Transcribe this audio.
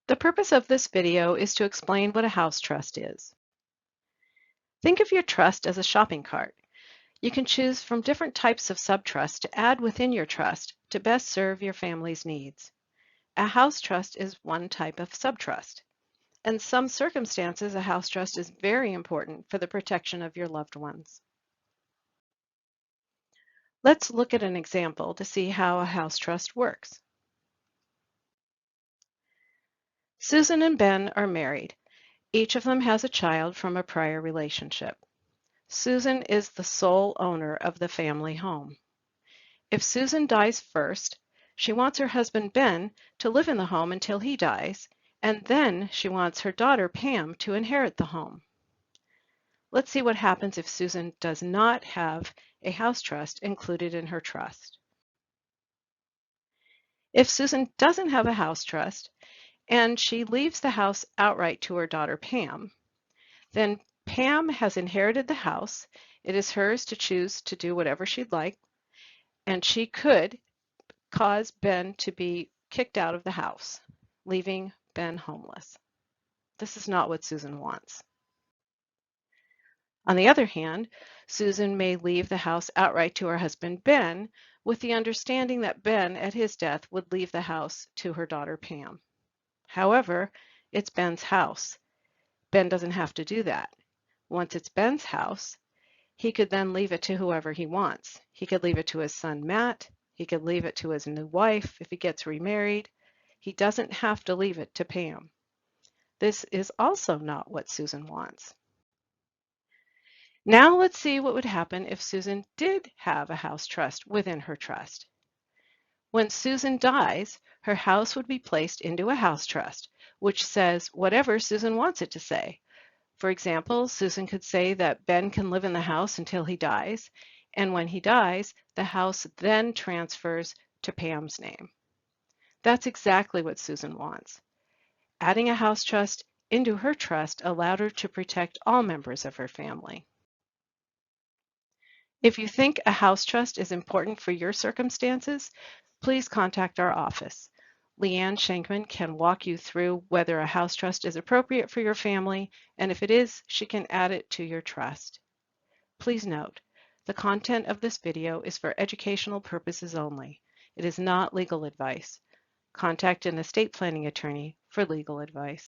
The purpose of this video is to explain what a house trust is. Think of your trust as a shopping cart. You can choose from different types of subtrust to add within your trust to best serve your family's needs. A house trust is one type of subtrust. In some circumstances, a house trust is very important for the protection of your loved ones. Let's look at an example to see how a house trust works. Susan and Ben are married. Each of them has a child from a prior relationship. Susan is the sole owner of the family home. If Susan dies first, she wants her husband Ben to live in the home until he dies, and then she wants her daughter Pam to inherit the home. Let's see what happens if Susan does not have a house trust included in her trust. If Susan doesn't have a house trust and she leaves the house outright to her daughter Pam, then Pam has inherited the house. It is hers to choose to do whatever she'd like, and she could cause Ben to be kicked out of the house, leaving Ben homeless. This is not what Susan wants. On the other hand, Susan may leave the house outright to her husband Ben, with the understanding that Ben, at his death, would leave the house to her daughter Pam. However, it's Ben's house. Ben doesn't have to do that. Once it's Ben's house, he could then leave it to whoever he wants. He could leave it to his son Matt. He could leave it to his new wife if he gets remarried. He doesn't have to leave it to Pam. This is also not what Susan wants. Now let's see what would happen if Susan did have a house trust within her trust. When Susan dies, her house would be placed into a house trust, which says whatever Susan wants it to say. For example, Susan could say that Ben can live in the house until he dies, and when he dies, the house then transfers to Pam's name. That's exactly what Susan wants. Adding a house trust into her trust allowed her to protect all members of her family. If you think a house trust is important for your circumstances, please contact our office. Leanne Shankman can walk you through whether a house trust is appropriate for your family, and if it is, she can add it to your trust. Please note, the content of this video is for educational purposes only. It is not legal advice. Contact an estate planning attorney for legal advice.